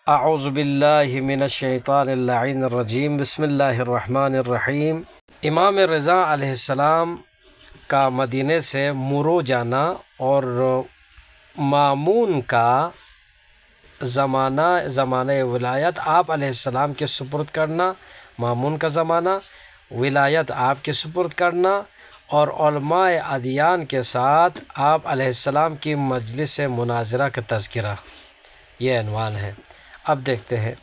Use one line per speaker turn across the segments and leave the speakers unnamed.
اعوذ باللہ من الشیطان اللعین الرجیم بسم اللہ الرحمن الرحیم۔ امام رضا علیہ السلام کا مدینے سے مرو جانا اور مامون کا زمانہ ولایت آپ علیہ السلام کے سپرد کرنا، مامون کا زمانہ ولایت آپ کے سپرد کرنا، اور علماء ادیان کے ساتھ آپ علیہ السلام کی مجلس مناظرہ کا تذکرہ، یہ عنوان ہے۔ اب دیکھتے ہیں،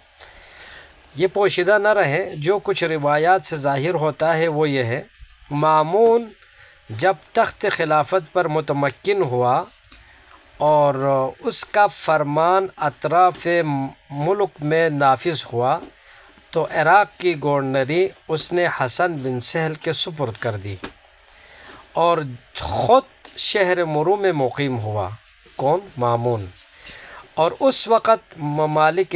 یہ پوشیدہ نہ رہے، جو کچھ روایات سے ظاہر ہوتا ہے وہ یہ ہے: مامون جب تخت خلافت پر متمکن ہوا اور اس کا فرمان اطراف ملک میں نافذ ہوا تو عراق کی گورنری اس نے حسن بن سہل کے سپرد کر دی اور خود شہر مرو میں مقیم ہوا۔ کون؟ مامون۔ اور اس وقت ممالک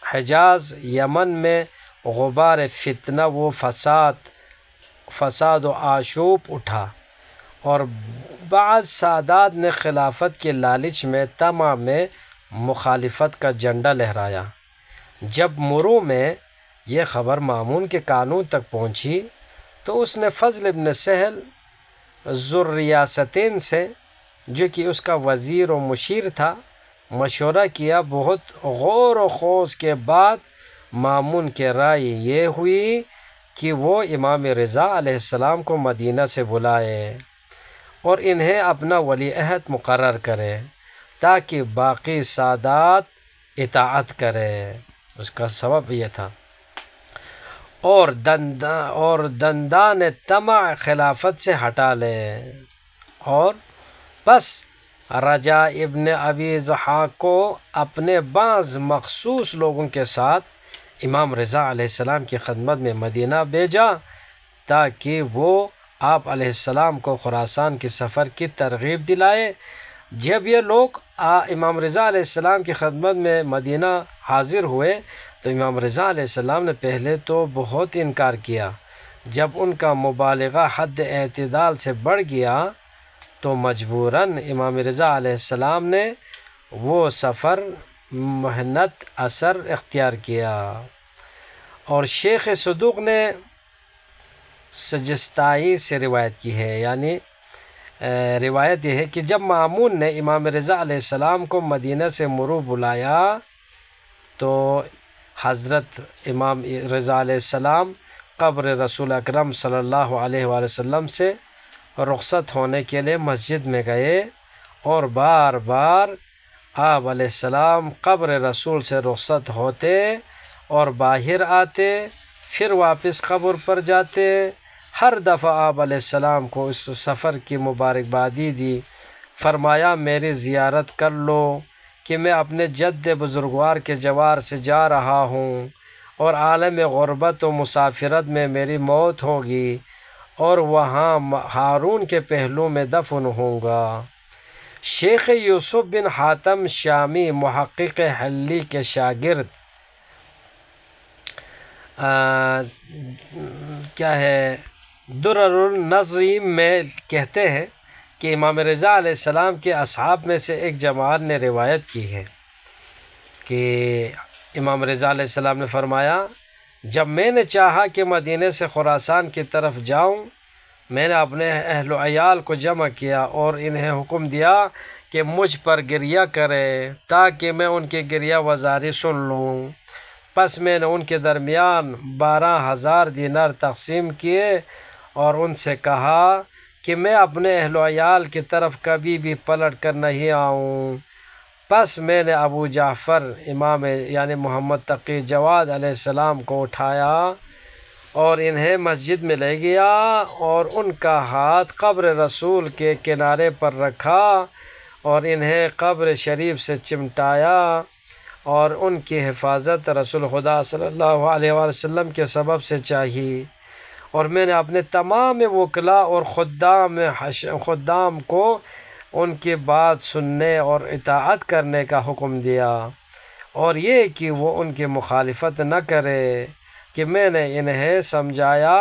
حجاز یمن میں غبار فتنہ و فساد و آشوب اٹھا، اور بعض سادات نے خلافت کے لالچ میں طمع میں مخالفت کا جھنڈا لہرایا۔ جب مرو میں یہ خبر مامون کے کانوں تک پہنچی تو اس نے فضل بن سہل ذوالریاستین سے، جو کہ اس کا وزیر و مشیر تھا، مشورہ کیا۔ بہت غور و خوض کے بعد مامون کی رائے یہ ہوئی کہ وہ امام رضا علیہ السلام کو مدینہ سے بلائے اور انہیں اپنا ولی عہد مقرر کرے تاکہ باقی سادات اطاعت کرے۔ اس کا سبب یہ تھا، اور دندان طمع خلافت سے ہٹا لے۔ اور بس رجاء ابن ابی ضحاک کو اپنے بعض مخصوص لوگوں کے ساتھ امام رضا علیہ السلام کی خدمت میں مدینہ بھیجا تاکہ وہ آپ علیہ السلام کو خراسان کے سفر کی ترغیب دلائے۔ جب یہ لوگ امام رضا علیہ السلام کی خدمت میں مدینہ حاضر ہوئے تو امام رضا علیہ السلام نے پہلے تو بہت انکار کیا۔ جب ان کا مبالغہ حد اعتدال سے بڑھ گیا تو مجبوراً امام رضا علیہ السلام نے وہ سفر محنت اثر اختیار کیا۔ اور شیخ صدوق نے سجستائی سے روایت کی ہے، یعنی روایت یہ ہے کہ جب مامون نے امام رضا علیہ السلام کو مدینہ سے مرو بلایا تو حضرت امام رضا علیہ السلام قبر رسول اکرم صلی اللہ علیہ وآلہ وسلم سے رخصت ہونے کے لیے مسجد میں گئے، اور بار بار آپ علیہ السلام قبر رسول سے رخصت ہوتے اور باہر آتے، پھر واپس قبر پر جاتے۔ ہر دفعہ آپ علیہ السلام کو اس سفر کی مبارکبادی دی، فرمایا میری زیارت کر لو کہ میں اپنے جد بزرگوار کے جوار سے جا رہا ہوں، اور عالم غربت و مسافرت میں میری موت ہوگی اور وہاں ہارون کے پہلو میں دفن ہوں گا۔ شیخ یوسف بن حاتم شامی محقق حلی کے شاگرد درر النظیم میں کہتے ہیں کہ امام رضا علیہ السلام کے اصحاب میں سے ایک جماعت نے روایت کی ہے کہ امام رضا علیہ السلام نے فرمایا، جب میں نے چاہا کہ مدینے سے خراسان کی طرف جاؤں، میں نے اپنے اہل و عیال کو جمع کیا اور انہیں حکم دیا کہ مجھ پر گریہ کرے تاکہ میں ان کی گریہ وزاری سن لوں۔ پس میں نے ان کے درمیان 12,000 دینار تقسیم کیے اور ان سے کہا کہ میں اپنے اہل و عیال کی طرف کبھی بھی پلٹ کر نہیں آؤں۔ پس میں نے ابو جعفر امام یعنی محمد تقی جواد علیہ السلام کو اٹھایا اور انہیں مسجد میں لے گیا اور ان کا ہاتھ قبر رسول کے کنارے پر رکھا اور انہیں قبر شریف سے چمٹایا، اور ان کی حفاظت رسول خدا صلی اللہ علیہ وآلہ وسلم کے سبب سے چاہی، اور میں نے اپنے تمام وکلاء اور خدام کو ان کی بات سننے اور اطاعت کرنے کا حکم دیا، اور یہ کہ وہ ان کی مخالفت نہ کرے، کہ میں نے انہیں سمجھایا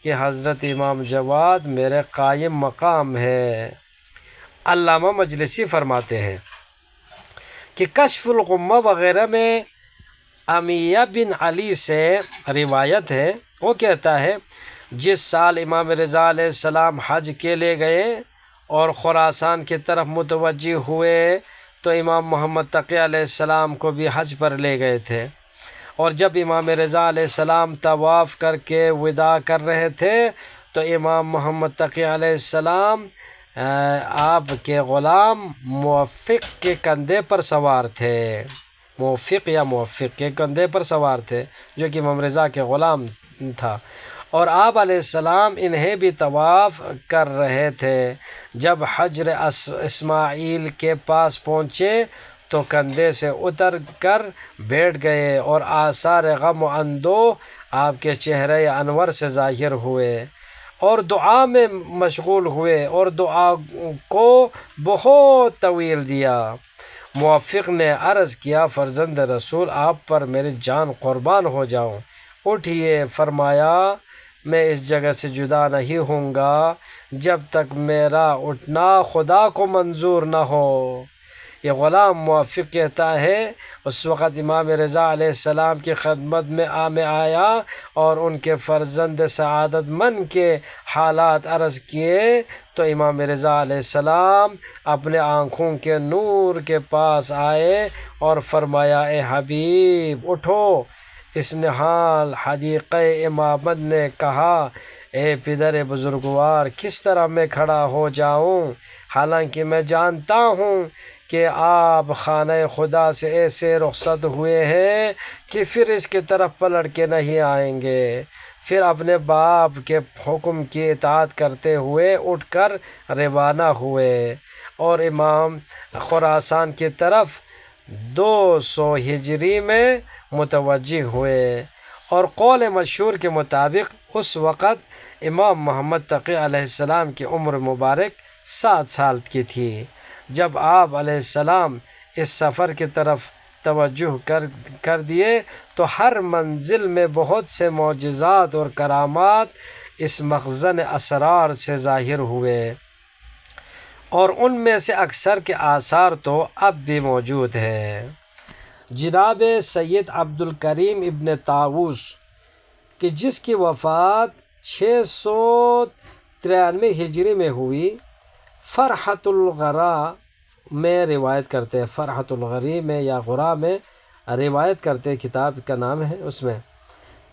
کہ حضرت امام جواد میرے قائم مقام ہے۔ علامہ مجلسی فرماتے ہیں کہ کشف الغمہ وغیرہ میں امیہ بن علی سے روایت ہے، وہ کہتا ہے جس سال امام رضا علیہ السلام حج کے لیے گئے اور خراسان کی طرف متوجہ ہوئے تو امام محمد تقی علیہ السلام کو بھی حج پر لے گئے تھے، اور جب امام رضا علیہ السلام طواف کر کے وداع کر رہے تھے تو امام محمد تقی علیہ السلام آپ کے غلام موفق کے کندھے پر سوار تھے، موفق کے کندھے پر سوار تھے جو کہ امام رضا کے غلام تھا، اور آپ علیہ السلام انہیں بھی طواف کر رہے تھے۔ جب حجر اسماعیل کے پاس پہنچے تو کندھے سے اتر کر بیٹھ گئے اور آثار غم و اندوہ آپ کے چہرے انور سے ظاہر ہوئے، اور دعا میں مشغول ہوئے اور دعا کو بہت طویل دیا۔ موفق نے عرض کیا، فرزند رسول، آپ پر میری جان قربان ہو جاؤں، اٹھیے۔ فرمایا، میں اس جگہ سے جدا نہیں ہوں گا جب تک میرا اٹھنا خدا کو منظور نہ ہو۔ یہ غلام موفق کہتا ہے، اس وقت امام رضا علیہ السلام کی خدمت میں آیا اور ان کے فرزند سعادت مند کے حالات عرض کیے تو امام رضا علیہ السلام اپنے آنکھوں کے نور کے پاس آئے اور فرمایا، اے حبیب اٹھو۔ اس نحال حدیقہ امامت نے کہا، اے پدر بزرگوار، کس طرح میں کھڑا ہو جاؤں، حالانکہ میں جانتا ہوں کہ آپ خانہ خدا سے ایسے رخصت ہوئے ہیں کہ پھر اس کی طرف پلٹ کے نہیں آئیں گے۔ پھر اپنے باپ کے حکم کی اطاعت کرتے ہوئے اٹھ کر روانہ ہوئے اور امام خراسان کی طرف 200 ہجری میں متوجہ ہوئے، اور قول مشہور کے مطابق اس وقت امام محمد تقی علیہ السلام کی عمر مبارک 7 سال کی تھی۔ جب آپ علیہ السلام اس سفر کی طرف توجہ کر دیے تو ہر منزل میں بہت سے معجزات اور کرامات اس مخزن اسرار سے ظاہر ہوئے، اور ان میں سے اکثر کے آثار تو اب بھی موجود ہیں۔ جناب سید عبدالکریم ابن طاووس کہ جس کی وفات 693 ہجری میں ہوئی، فرحۃ الغرا میں روایت کرتے ہیں، فرحۃ الغری میں یا غرا میں روایت کرتے، کتاب کا نام ہے، اس میں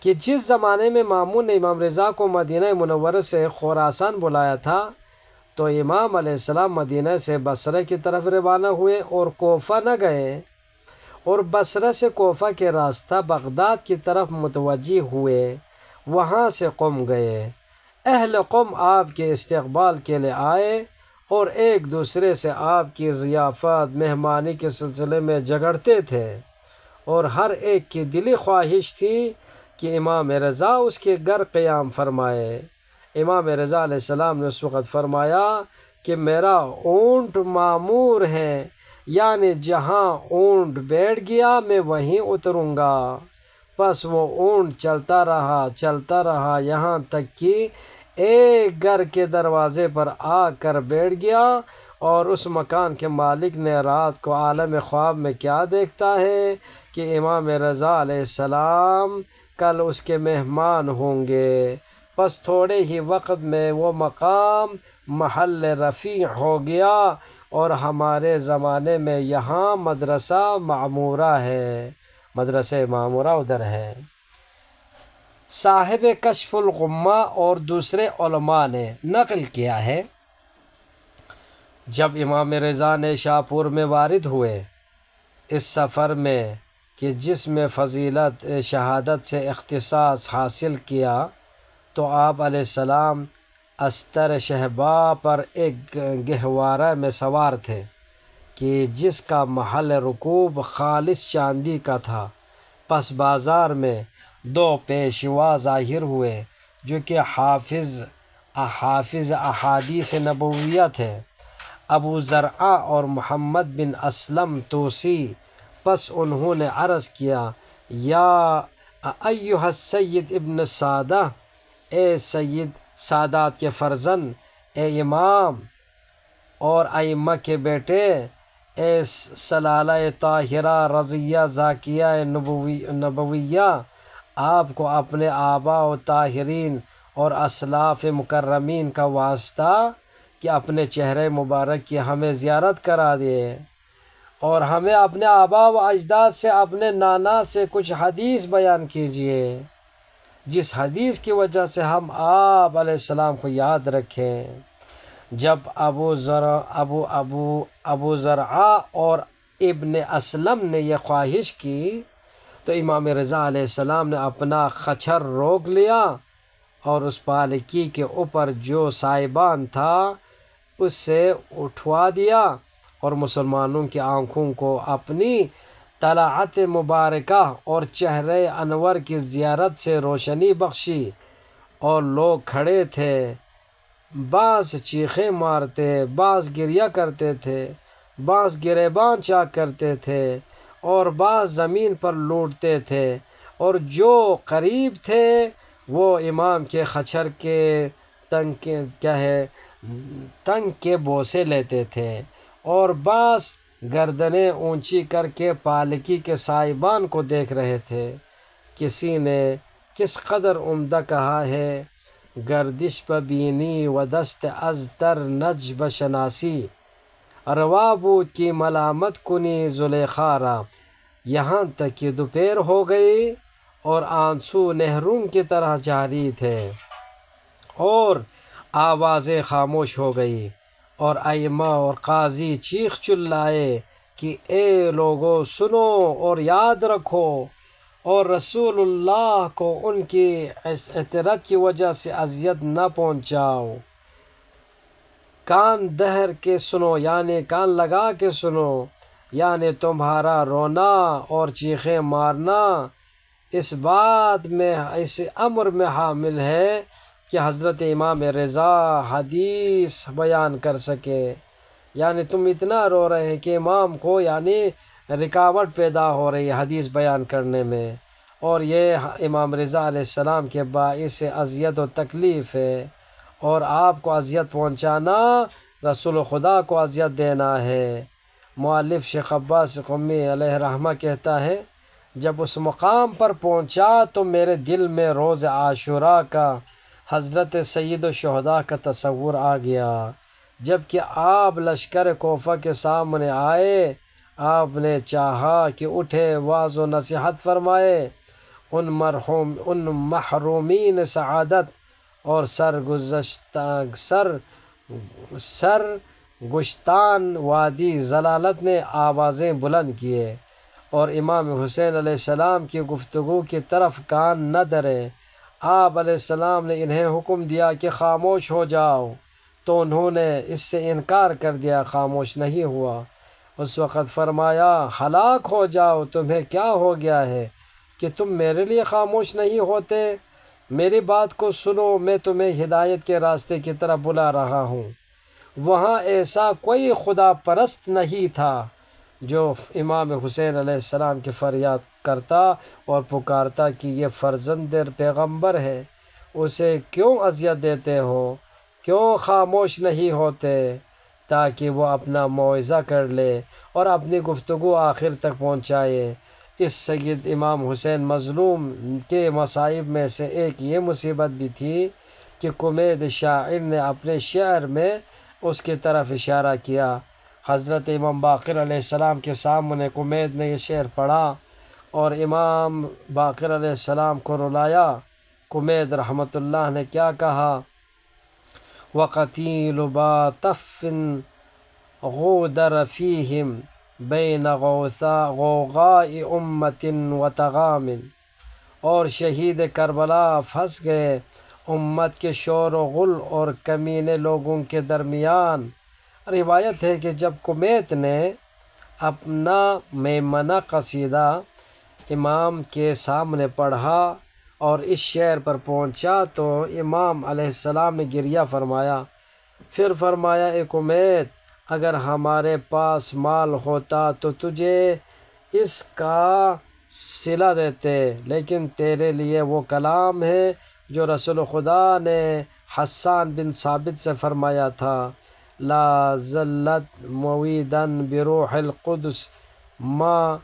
کہ جس زمانے میں مامون نے امام رضا کو مدینہ منورہ سے خراسان بلایا تھا تو امام علیہ السلام مدینہ سے بصرہ کی طرف روانہ ہوئے اور کوفہ نہ گئے، اور بصرہ سے کوفہ کے راستہ بغداد کی طرف متوجہ ہوئے، وہاں سے قم گئے۔ اہل قم آپ کے استقبال کے لیے آئے اور ایک دوسرے سے آپ کی ضیافت مہمانی کے سلسلے میں جھگڑتے تھے، اور ہر ایک کی دلی خواہش تھی کہ امام رضا اس کے گھر قیام فرمائے۔ امام رضا علیہ السلام نے اس وقت فرمایا کہ میرا اونٹ معمور ہے، یعنی جہاں اونٹ بیٹھ گیا میں وہیں اتروں گا۔ پس وہ اونٹ چلتا رہا یہاں تک کہ ایک گھر کے دروازے پر آ کر بیٹھ گیا، اور اس مکان کے مالک نے رات کو عالم خواب میں کیا دیکھتا ہے کہ امام رضا علیہ السلام کل اس کے مہمان ہوں گے۔ پس تھوڑے ہی وقت میں وہ مقام محل رفیع ہو گیا، اور ہمارے زمانے میں یہاں مدرسہ معمورہ ہے، مدرسہ معمورہ ادھر ہے۔ صاحب کشف الغمہ اور دوسرے علماء نے نقل کیا ہے، جب امام رضا نے شاپور میں وارد ہوئے اس سفر میں کہ جس میں فضیلت شہادت سے اختصاص حاصل کیا، تو آپ علیہ السلام استر شہبا پر ایک گہوارہ میں سوار تھے کہ جس کا محل رکوب خالص چاندی کا تھا۔ پس بازار میں 2 پیشوا ظاہر ہوئے جو کہ حافظ احادیث نبویہ تھے، ابو زرعہ اور محمد بن اسلم توسی۔ پس انہوں نے عرض کیا، یا ایھا السید ابن سادہ، اے سید سادات کے فرزند، اے امام اور ائمہ کے بیٹے، اے سلالہ طاہرہ رضیہ زاکیہ نبویہ، آپ کو اپنے آباء و طاہرین اور اسلاف مکرمین کا واسطہ کہ اپنے چہرے مبارک کی ہمیں زیارت کرا دے، اور ہمیں اپنے آباء و اجداد سے، اپنے نانا سے کچھ حدیث بیان کیجیے، جس حدیث کی وجہ سے ہم آپ علیہ السلام کو یاد رکھیں۔ جب ابو زرعہ اور ابن اسلم نے یہ خواہش کی تو امام رضا علیہ السلام نے اپنا خچر روک لیا اور اس پالکی کے اوپر جو سائبان تھا اس سے اٹھوا دیا، اور مسلمانوں کی آنکھوں کو اپنی طلعت مبارکہ اور چہرے انور کی زیارت سے روشنی بخشی، اور لوگ کھڑے تھے، بعض چیخیں مارتے، بعض گریہ کرتے تھے، بعض گریباں چاک کرتے تھے، اور بعض زمین پر لوٹتے تھے، اور جو قریب تھے وہ امام کے خچر کے ٹنگ کے بوسے لیتے تھے، اور بعض گردنیں اونچی کر کے پالکی کے سائبان کو دیکھ رہے تھے۔ کسی نے کس قدر عمدہ کہا ہے، گردش ببینی و دست از تر نج بشناسی، روا بود کی ملامت کنی زلیخا را، یہاں تک کہ دوپہر ہو گئی اور آنسو نہروں کی طرح جاری تھے، اور آوازیں خاموش ہو گئی، اور ائمہ اور قاضی چیخ چلائے کہ اے لوگو سنو اور یاد رکھو، اور رسول اللہ کو ان کی عطرت کی وجہ سے اذیت نہ پہنچاؤ۔ کان دہر کے سنو یعنی کان لگا کے سنو، یعنی تمہارا رونا اور چیخیں مارنا اس امر میں حامل ہے کہ حضرت امام رضا حدیث بیان کر سکے، یعنی تم اتنا رو رہے ہیں کہ امام کو یعنی رکاوٹ پیدا ہو رہی ہے حدیث بیان کرنے میں، اور یہ امام رضا علیہ السلام کے باعث اذیت و تکلیف ہے، اور آپ کو اذیت پہنچانا رسول خدا کو اذیت دینا ہے۔ مؤلف شیخ عباس قمی علیہ رحمہ کہتا ہے، جب اس مقام پر پہنچا تو میرے دل میں روز عاشوراء کا، حضرت سید الشہداء کا تصور آ گیا۔ جب کہ آپ لشکر کوفہ کے سامنے آئے، آپ نے چاہا کہ اٹھے واعظ و نصیحت فرمائے، ان محرومین سعادت اور سرگشتان وادی ضلالت نے آوازیں بلند کیے، اور امام حسین علیہ السلام کی گفتگو کی طرف کان نہ دھرے۔ آپ علیہ السلام نے انہیں حکم دیا کہ خاموش ہو جاؤ، تو انہوں نے اس سے انکار کر دیا، خاموش نہیں ہوا۔ اس وقت فرمایا، ہلاک ہو جاؤ، تمہیں کیا ہو گیا ہے کہ تم میرے لیے خاموش نہیں ہوتے؟ میری بات کو سنو، میں تمہیں ہدایت کے راستے کی طرف بلا رہا ہوں۔ وہاں ایسا کوئی خدا پرست نہیں تھا جو امام حسین علیہ السلام کی فریاد کرتا اور پکارتا کہ یہ فرزند پیغمبر ہے، اسے کیوں اذیت دیتے ہو، کیوں خاموش نہیں ہوتے، تاکہ وہ اپنا موعظہ کر لے اور اپنی گفتگو آخر تک پہنچائے۔ اس سید امام حسین مظلوم کے مصائب میں سے ایک یہ مصیبت بھی تھی کہ کمید شاعر نے اپنے شعر میں اس کی طرف اشارہ کیا۔ حضرت امام باقر علیہ السلام کے سامنے کمید نے یہ شعر پڑھا اور امام باقر علیہ السلام کو رلایا۔ کمید رحمۃ اللہ نے کیا کہا، وَقَتِيلُ بَاتَفٍ غُودَرَ فِيهِمْ بَيْنَ غَوْغَاءِ أُمَّةٍ وَتَغَامٍ، اور شہید کربلا پھنس گئے امت کے شور و غل اور کمینے لوگوں کے درمیان۔ روایت ہے کہ جب کمیت نے اپنا میمنہ قصیدہ امام کے سامنے پڑھا اور اس شعر پر پہنچا تو امام علیہ السلام نے گریہ فرمایا، پھر فرمایا، اے کمیت، اگر ہمارے پاس مال ہوتا تو تجھے اس کا صلہ دیتے، لیکن تیرے لیے وہ کلام ہے جو رسول خدا نے حسان بن ثابت سے فرمایا تھا، لا زلت مویدا بروح القدس ما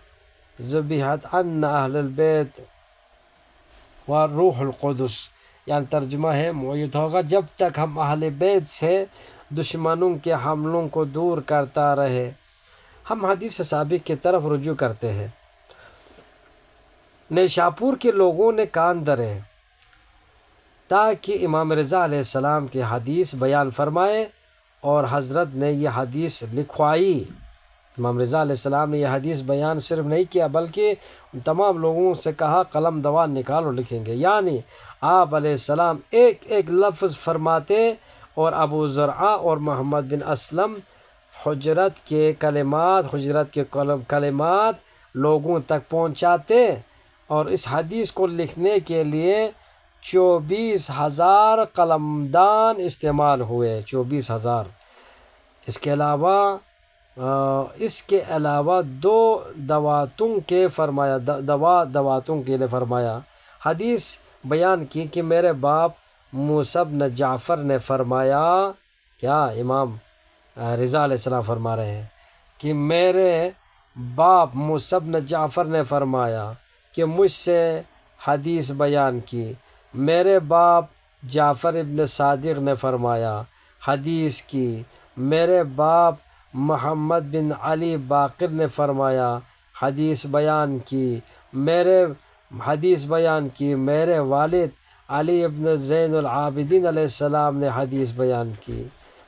ذبحت عن اہل البیت و روح القدس، یعنی ترجمہ ہے معید ہوگا جب تک ہم اہل بیت سے دشمنوں کے حملوں کو دور کرتا رہے۔ ہم حدیث سابق کی طرف رجوع کرتے ہیں۔ نیشاپور کے لوگوں نے کان دھرے تاکہ امام رضا علیہ السلام کی حدیث بیان فرمائے، اور حضرت نے یہ حدیث لکھوائی۔ امام رضا علیہ السلام نے یہ حدیث بیان صرف نہیں کیا بلکہ ان تمام لوگوں سے کہا قلم دوان نکالو لکھیں گے، یعنی آپ علیہ السلام ایک ایک لفظ فرماتے اور ابو زرعہ اور محمد بن اسلم حجرت کے کلمات لوگوں تک پہنچاتے، اور اس حدیث کو لکھنے کے لیے 24,000 قلمدان استعمال ہوئے، 24,000۔ اس کے علاوہ دو دواتوں کے لیے فرمایا۔ حدیث بیان کی کہ میرے باپ موسیٰ بن جعفر نے فرمایا، کیا امام رضا علیہ السلام فرما رہے ہیں کہ میرے باپ موسیٰ بن جعفر نے فرمایا کہ مجھ سے حدیث بیان کی، میرے باپ جعفر ابن صادق نے فرمایا حدیث کی، میرے باپ محمد بن علی باقر نے فرمایا حدیث بیان کی، میرے والد علی ابن زین العابدین علیہ السلام نے حدیث بیان کی،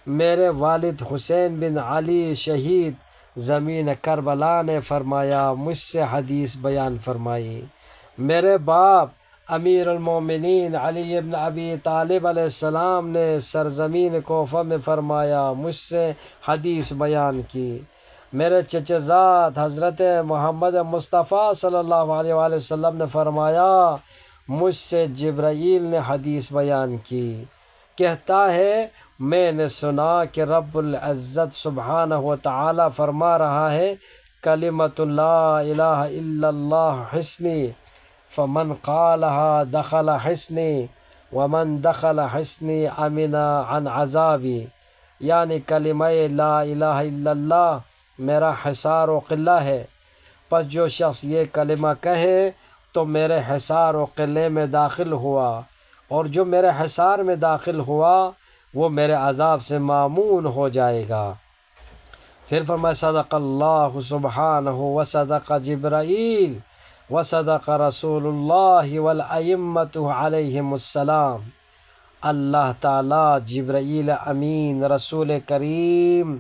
میرے والد حسین بن علی شہید زمین کربلا نے فرمایا مجھ سے حدیث بیان فرمائی، میرے باپ امیر المومنین علی ابن ابی طالب علیہ السلام نے سرزمین کوفہ میں فرمایا مجھ سے حدیث بیان کی، میرے چچا زاد حضرت محمد مصطفیٰ صلی اللہ علیہ وآلہ وسلم نے فرمایا مجھ سے جبرائیل نے حدیث بیان کی۔ کہتا ہے میں نے سنا کہ رب العزت سبحانہ و تعالی فرما رہا ہے کلمۃ لا الہ الا اللہ حصنی فمن قالها دخل حصنی ومن دخل حصنی امن عن عذابی، یعنی کلمہ لا الہ الا اللہ میرا حصار و قلعہ ہے، پس جو شخص یہ کلمہ کہے تو میرے حصار و قلعے میں داخل ہوا، اور جو میرے حصار میں داخل ہوا وہ میرے عذاب سے مامون ہو جائے گا۔ پھر فرمایا صدق اللہ سبحانہ وصدق جبرائیل وصدق رسول اللہ والائمۃ علیہم السلام۔ اللہ تعالیٰ جبرائیل امین، رسول کریم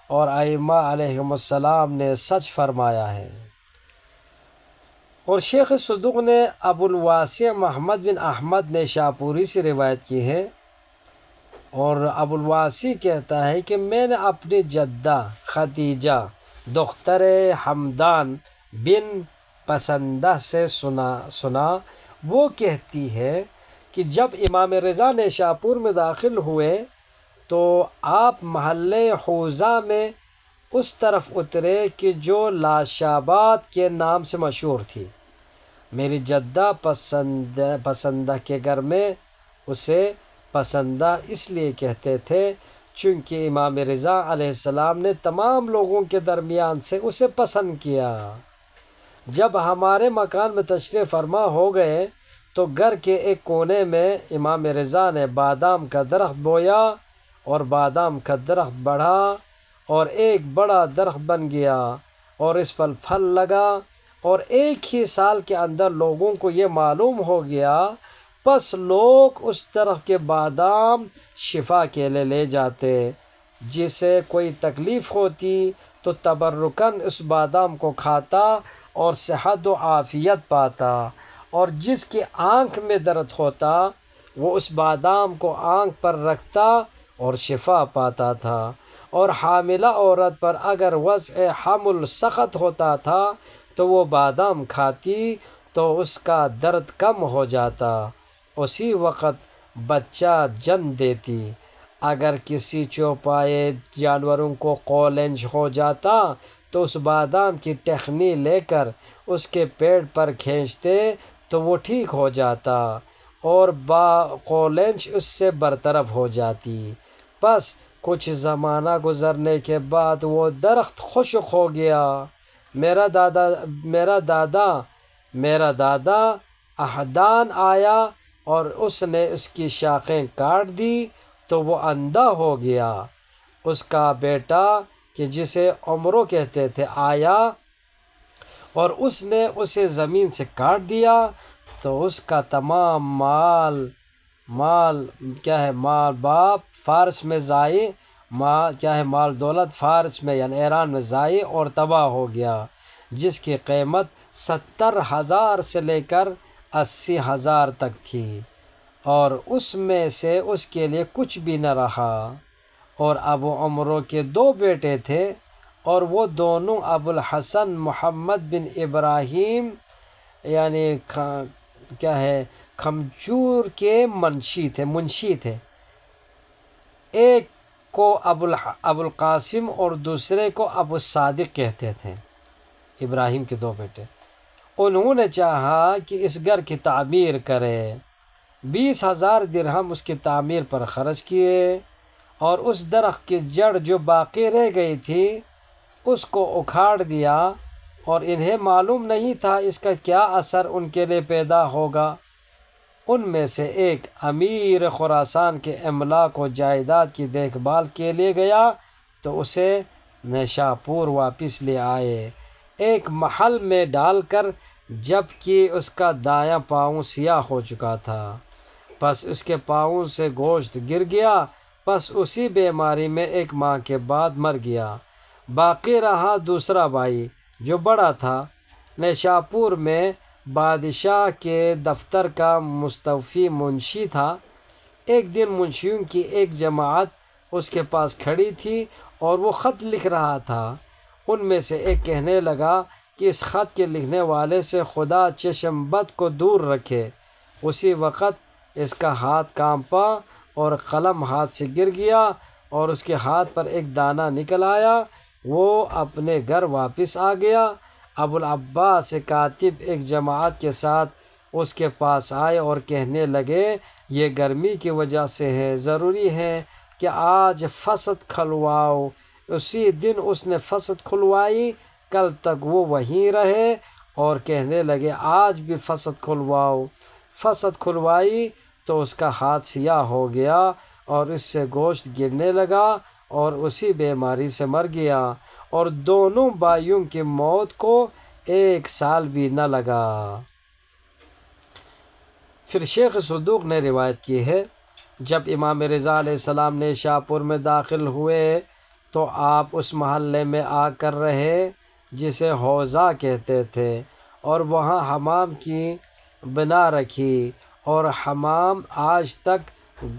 اور ائمہ علیہم السلام نے سچ فرمایا ہے۔ اور شیخ صدوق نے ابو الواسع محمد بن احمد نیشاپوری سے روایت کی ہے، اور ابو الواسع کہتا ہے کہ میں نے اپنی جدہ خدیجہ دختر حمدان بن پسندہ سے سنا وہ کہتی ہے کہ جب امام رضا نیشاپور میں داخل ہوئے تو آپ محلے حوزہ میں اس طرف اترے کہ جو لاشاباد کے نام سے مشہور تھی۔ میری جدہ پسندہ کے گھر میں اسے پسندہ اس لیے کہتے تھے چونکہ امام رضا علیہ السلام نے تمام لوگوں کے درمیان سے اسے پسند کیا۔ جب ہمارے مکان میں تشریف فرما ہو گئے تو گھر کے ایک کونے میں امام رضا نے بادام کا درخت بویا، اور بادام کا درخت بڑھا اور ایک بڑا درخت بن گیا، اور اس پر پھل لگا، اور ایک ہی سال کے اندر لوگوں کو یہ معلوم ہو گیا، پس لوگ اس درخت کے بادام شفا کے لیے لے جاتے، جسے کوئی تکلیف ہوتی تو تبرکاً اس بادام کو کھاتا اور صحت و عافیت پاتا، اور جس کی آنکھ میں درد ہوتا وہ اس بادام کو آنکھ پر رکھتا اور شفا پاتا تھا، اور حاملہ عورت پر اگر وضع حمل سخت ہوتا تھا تو وہ بادام کھاتی تو اس کا درد کم ہو جاتا، اسی وقت بچہ جن دیتی۔ اگر کسی چوپائے جانوروں کو قولنج ہو جاتا تو اس بادام کی ٹہنی لے کر اس کے پیٹ پر کھینچتے تو وہ ٹھیک ہو جاتا اور قولنج اس سے برطرف ہو جاتی۔ پس کچھ زمانہ گزرنے کے بعد وہ درخت خشک ہو گیا۔ میرا دادا احدان آیا اور اس نے اس کی شاخیں کاٹ دی تو وہ اندھا ہو گیا۔ اس کا بیٹا کہ جسے عمرو کہتے تھے آیا اور اس نے اسے زمین سے کاٹ دیا تو اس کا تمام مال باپ فارس میں ضائع، مال دولت فارس میں یعنی ایران میں ضائع اور تباہ ہو گیا، جس کی قیمت 70,000 سے لے کر 80,000 تک تھی، اور اس میں سے اس کے لیے کچھ بھی نہ رہا۔ اور ابو عمرو کے 2 بیٹے تھے، اور وہ دونوں ابو الحسن محمد بن ابراہیم یعنی کھمچور کے منشی تھے۔ ایک کو ابو القاسم اور دوسرے کو ابو الصادق کہتے تھے، ابراہیم کے 2 بیٹے۔ انہوں نے چاہا کہ اس گھر کی تعمیر کرے، 20,000 درہم اس کی تعمیر پر خرچ کیے، اور اس درخت کی جڑ جو باقی رہ گئی تھی اس کو اکھاڑ دیا، اور انہیں معلوم نہیں تھا اس کا کیا اثر ان کے لیے پیدا ہوگا۔ ان میں سے ایک امیر خراسان کے املاک و جائیداد کی دیکھ بھال کے لیے گیا تو اسے نیشاپور واپس لے آئے، ایک محل میں ڈال کر، جبکہ اس کا دایاں پاؤں سیاہ ہو چکا تھا، پس اس کے پاؤں سے گوشت گر گیا، پس اسی بیماری میں 1 ماہ کے بعد مر گیا۔ باقی رہا دوسرا بھائی جو بڑا تھا، نیشاپور میں بادشاہ کے دفتر کا مستوفی منشی تھا۔ ایک دن منشیوں کی ایک جماعت اس کے پاس کھڑی تھی اور وہ خط لکھ رہا تھا۔ ان میں سے ایک کہنے لگا کہ اس خط کے لکھنے والے سے خدا چشم بد کو دور رکھے۔ اسی وقت اس کا ہاتھ کانپا اور قلم ہاتھ سے گر گیا اور اس کے ہاتھ پر ایک دانہ نکل آیا۔ وہ اپنے گھر واپس آ گیا۔ ابو العباس کاتب ایک جماعت کے ساتھ اس کے پاس آئے اور کہنے لگے یہ گرمی کی وجہ سے ہے، ضروری ہے کہ آج فسد کھلواؤ۔ اسی دن اس نے فسد کھلوائی، کل تک وہ وہیں رہے، اور کہنے لگے آج بھی فسد کھلواؤ۔ فسد کھلوائی تو اس کا ہاتھ سیاہ ہو گیا اور اس سے گوشت گرنے لگا اور اسی بیماری سے مر گیا، اور دونوں بھائیوں کی موت کو 1 سال بھی نہ لگا۔ پھر شیخ صدوق نے روایت کی ہے، جب امام رضا علیہ السلام نیشاپور میں داخل ہوئے تو آپ اس محلے میں آ کر رہے جسے حوضہ کہتے تھے، اور وہاں حمام کی بنا رکھی، اور حمام آج تک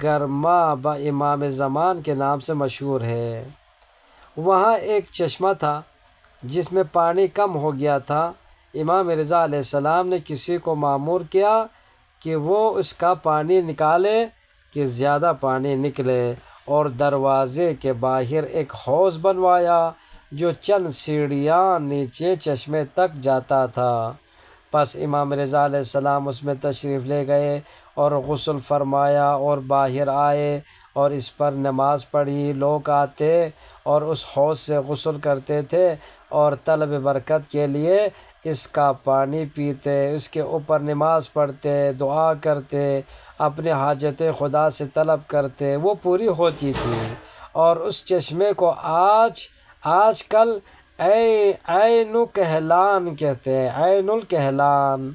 گرما با امام زمان کے نام سے مشہور ہے۔ وہاں ایک چشمہ تھا جس میں پانی کم ہو گیا تھا۔ امام رضا علیہ السلام نے کسی کو مامور کیا کہ وہ اس کا پانی نکالے کہ زیادہ پانی نکلے، اور دروازے کے باہر ایک حوض بنوایا جو چند سیڑھیاں نیچے چشمے تک جاتا تھا۔ پس امام رضا علیہ السلام اس میں تشریف لے گئے اور غسل فرمایا اور باہر آئے اور اس پر نماز پڑھی۔ لوگ آتے اور اس حوض سے غسل کرتے تھے اور طلب برکت کے لیے اس کا پانی پیتے، اس کے اوپر نماز پڑھتے، دعا کرتے، اپنے حاجتیں خدا سے طلب کرتے، وہ پوری ہوتی تھی۔ اور اس چشمے کو آج کل عین کہلان کہتے ہیں، عین الکہلان،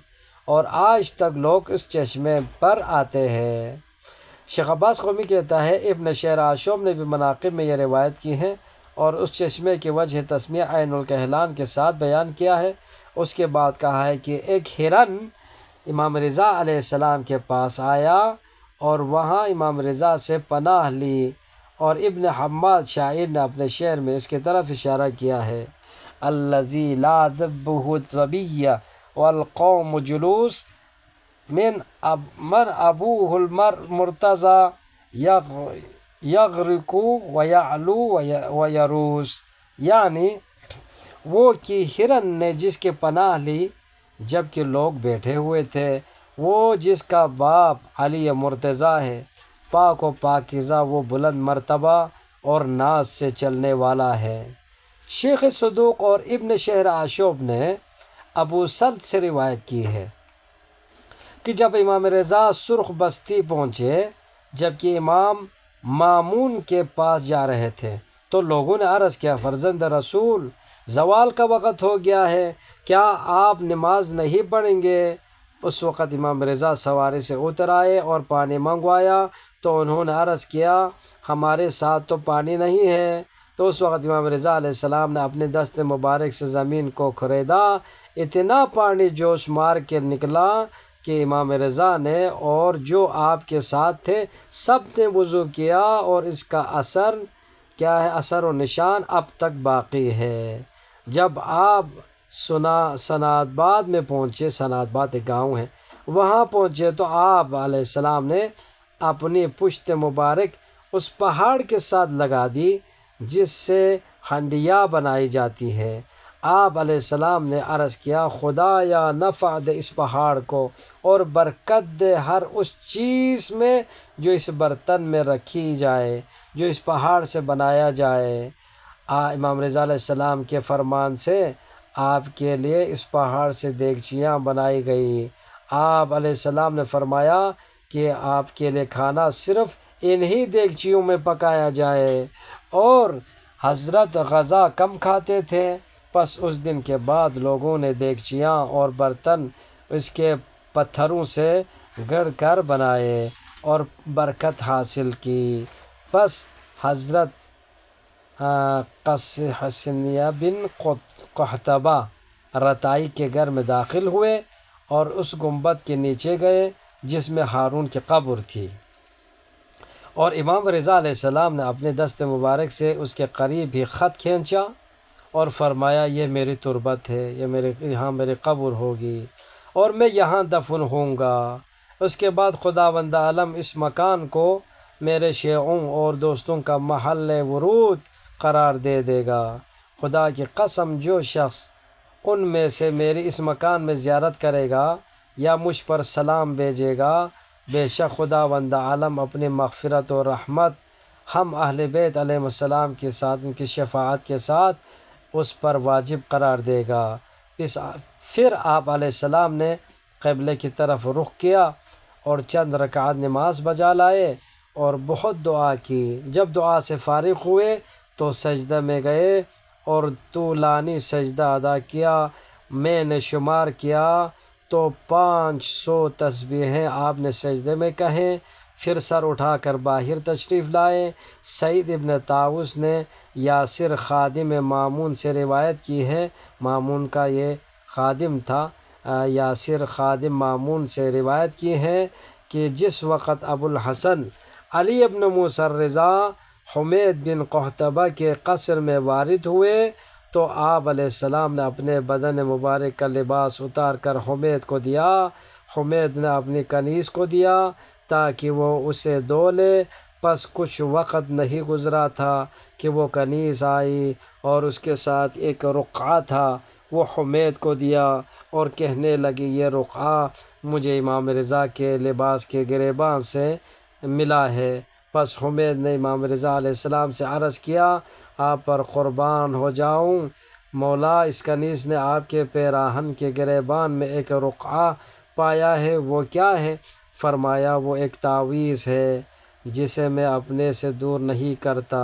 اور آج تک لوگ اس چشمے پر آتے ہیں۔ شیخ عباس قومی کہتا ہے ابن شعر عاشوب نے بھی مناقب میں یہ روایت کی ہے اور اس چشمے کی وجہ تسمیہ عین الکہلان کے ساتھ بیان کیا ہے۔ اس کے بعد کہا ہے کہ ایک ہرن امام رضا علیہ السلام کے پاس آیا اور وہاں امام رضا سے پناہ لی، اور ابن حماد شاعر نے اپنے شعر میں اس کی طرف اشارہ کیا ہے، الذی لا ذبہ الظبی والقوم جلوس من ابوہ المرتضی یغرق ویعلو ویروس، یعنی وہ کہ ہرن نے جس کی پناہ لی جبکہ لوگ بیٹھے ہوئے تھے، وہ جس کا باپ علی مرتضیٰ ہے، پاک و پاکیزہ، وہ بلند مرتبہ اور ناز سے چلنے والا ہے۔ شیخ صدوق اور ابن شہر آشوب نے ابو سلط سے روایت کی ہے کہ جب امام رضا سرخ بستی پہنچے جبکہ امام مامون کے پاس جا رہے تھے تو لوگوں نے عرض کیا، فرزند رسول، زوال کا وقت ہو گیا ہے، کیا آپ نماز نہیں پڑھیں گے؟ اس وقت امام رضا سواری سے اتر آئے اور پانی منگوایا تو انہوں نے عرض کیا، ہمارے ساتھ تو پانی نہیں ہے۔ تو اس وقت امام رضا علیہ السلام نے اپنے دست مبارک سے زمین کو کھریدا، اتنا پانی جوش مار کے نکلا کہ امام رضا نے اور جو آپ کے ساتھ تھے سب نے وضو کیا، اور اس کا اثر کیا ہے، اثر و نشان اب تک باقی ہے۔ جب آپ سناد باد میں پہنچے، سناد باد ایک گاؤں ہے، وہاں پہنچے تو آپ علیہ السلام نے اپنی پشت مبارک اس پہاڑ کے ساتھ لگا دی جس سے ہنڈیا بنائی جاتی ہے۔ آپ علیہ السلام نے عرض کیا، خدا یا نفع دے اس پہاڑ کو اور برکت دے ہر اس چیز میں جو اس برتن میں رکھی جائے، جو اس پہاڑ سے بنایا جائے۔ امام رضا علیہ السلام کے فرمان سے آپ کے لیے اس پہاڑ سے دیگچیاں بنائی گئی۔ آپ علیہ السلام نے فرمایا کہ آپ کے لیے کھانا صرف انہی دیگچیوں میں پکایا جائے، اور حضرت غذا کم کھاتے تھے۔ پس اس دن کے بعد لوگوں نے دیگچیاں اور برتن اس کے پتھروں سے گڑھ کر بنائے اور برکت حاصل کی۔ پس حضرت حسنیہ بن قحطبہ رتائی کے گھر میں داخل ہوئے اور اس گنبد کے نیچے گئے جس میں ہارون کی قبر تھی، اور امام رضا علیہ السلام نے اپنے دست مبارک سے اس کے قریب ہی خط کھینچا اور فرمایا، یہ میری تربت ہے، یہاں میری قبر ہوگی اور میں یہاں دفن ہوں گا۔ اس کے بعد خداوند عالم اس مکان کو میرے شیعوں اور دوستوں کا محل ورود قرار دے گا۔ خدا کی قسم، جو شخص ان میں سے میری اس مکان میں زیارت کرے گا یا مجھ پر سلام بھیجے گا، بے شک خداوند عالم اپنی مغفرت و رحمت ہم اہل بیت علیہ السلام کے ساتھ، ان کی شفاعت کے ساتھ اس پر واجب قرار دے گا۔ پھر آپ علیہ السلام نے قبلے کی طرف رخ کیا اور چند رکعت نماز بجا لائے اور بہت دعا کی۔ جب دعا سے فارغ ہوئے تو سجدہ میں گئے اور طولانی سجدہ ادا کیا۔ میں نے شمار کیا تو 500 تسبیحیں آپ نے سجدے میں کہیں، پھر سر اٹھا کر باہر تشریف لائے۔ سعید ابن طاووس نے یاسر خادم مامون سے روایت کی ہے، مامون کا یہ خادم تھا، یاسر خادم مامون سے روایت کی ہے کہ جس وقت ابو الحسن علی ابن موسیٰ الرضا حمید بن قحطبہ کے قصر میں وارد ہوئے تو آپ علیہ السلام نے اپنے بدن مبارک کا لباس اتار کر حمید کو دیا۔ حمید نے اپنی کنیز کو دیا تاکہ وہ اسے دھو لے۔ پس کچھ وقت نہیں گزرا تھا کہ وہ کنیز آئی اور اس کے ساتھ ایک رقعہ تھا، وہ حمید کو دیا اور کہنے لگی، یہ رقعہ مجھے امام رضا کے لباس کے گریباں سے ملا ہے۔ پس حمید نے امام رضا علیہ السلام سے عرض کیا، آپ پر قربان ہو جاؤں مولا، اس کنیز نے آپ کے پیراہن کے گریبان میں ایک رقعہ پایا ہے، وہ کیا ہے؟ فرمایا، وہ ایک تعویذ ہے جسے میں اپنے سے دور نہیں کرتا۔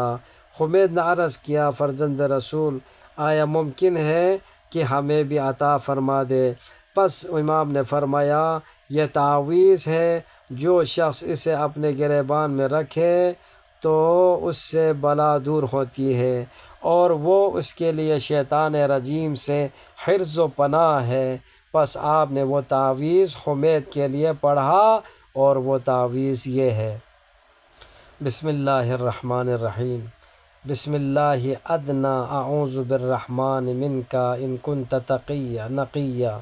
حمید نے عرض کیا، فرزند رسول، آیا ممکن ہے کہ ہمیں بھی عطا فرما دے؟ پس امام نے فرمایا، یہ تعویذ ہے، جو شخص اسے اپنے گریبان میں رکھے تو اس سے بلا دور ہوتی ہے اور وہ اس کے لیے شیطان رجیم سے حرز و پناہ ہے۔ پس آپ نے وہ تعویذ حمید کے لیے پڑھا اور وہ تعویذ یہ ہے، بسم اللہ الرحمن الرحیم، بسم اللہ ادنا اعوذ بالرحمن منک ان کنت تقیا نقیا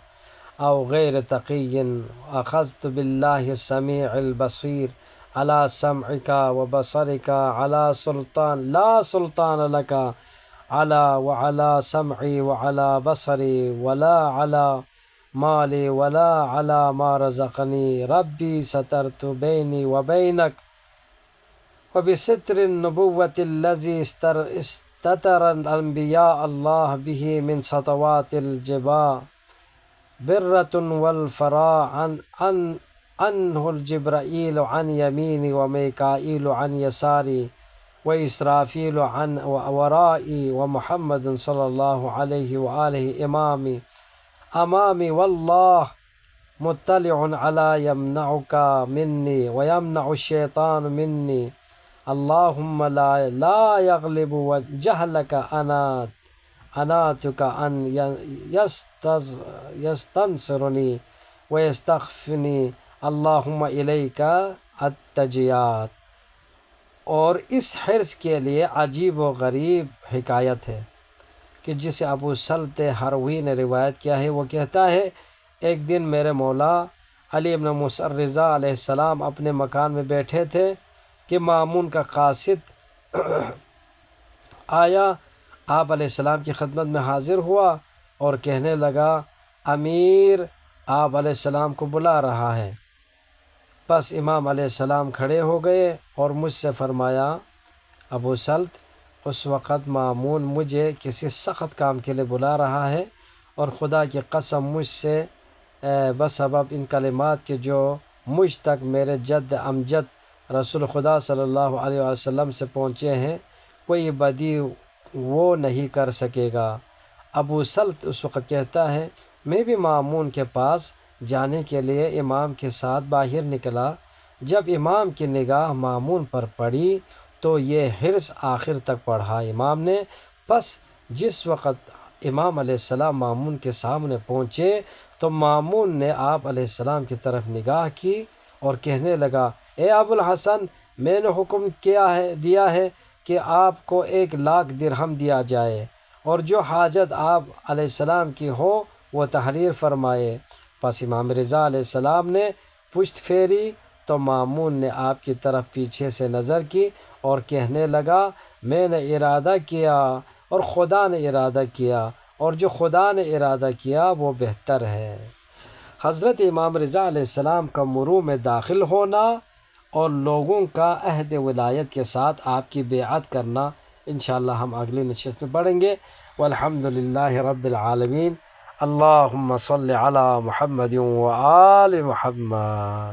او غیر تقی، اخذت باللہ السمیع البصیر علی سمعک و بصرک علی سلطان لا سلطان لک علی وعلی سمعی وعلی بصری ولا علی مالی ولا علی ما رزقنی ربی سترت بینی و بینک وبستر النبوة الذي استتر الأنبياء الله به من سطوات الجبال برة والفراء عنه الجبرائيل عن يميني وميكائيل عن يساري وإسرافيل عن ورائي ومحمد صلى الله عليه وآله أمامي والله مطلع على يمنعك مني ويمنع الشيطان مني اللهم لا يغلب جهلك أناتك أن يستنصرني ويستخفني اللهم إليك التجيات۔ اور اس حرص کے لیے عجیب و غریب حکایت ہے کہ جسے ابو سلط ہروی نے روایت کیا ہے۔ وہ کہتا ہے ایک دن میرے مولا علی بن موسیٰ الرضا علیہ السلام اپنے مکان میں بیٹھے تھے کہ مامون کا قاصد آیا، آپ علیہ السلام کی خدمت میں حاضر ہوا اور کہنے لگا امیر آپ علیہ السلام کو بلا رہا ہے۔ بس امام علیہ السلام کھڑے ہو گئے اور مجھ سے فرمایا ابو سلط اس وقت مامون مجھے کسی سخت کام کے لیے بلا رہا ہے، اور خدا کی قسم مجھ سے بسبب ان کلمات کے جو مجھ تک میرے جد امجد رسول خدا صلی اللہ علیہ وسلم سے پہنچے ہیں کوئی بدی وہ نہیں کر سکے گا۔ ابو سلط اس وقت کہتا ہے میں بھی مامون کے پاس جانے کے لیے امام کے ساتھ باہر نکلا۔ جب امام کی نگاہ مامون پر پڑی تو یہ حرص آخر تک پڑھا امام نے۔ پس جس وقت امام علیہ السلام مامون کے سامنے پہنچے تو مامون نے آپ علیہ السلام کی طرف نگاہ کی اور کہنے لگا اے ابو الحسن میں نے حکم دیا ہے کہ آپ کو 1,00,000 درہم دیا جائے، اور جو حاجت آپ علیہ السلام کی ہو وہ تحریر فرمائے۔ پس امام رضا علیہ السلام نے پشت پھیری تو مامون نے آپ کی طرف پیچھے سے نظر کی اور کہنے لگا میں نے ارادہ کیا اور خدا نے ارادہ کیا، اور جو خدا نے ارادہ کیا وہ بہتر ہے۔ حضرت امام رضا علیہ السلام کا مرو میں داخل ہونا اور لوگوں کا عہد ولایت کے ساتھ آپ کی بیعت کرنا انشاءاللہ ہم اگلی نشست میں پڑھیں گے۔ والحمدللہ رب العالمین۔ اللہم صل علی محمد وآل محمد۔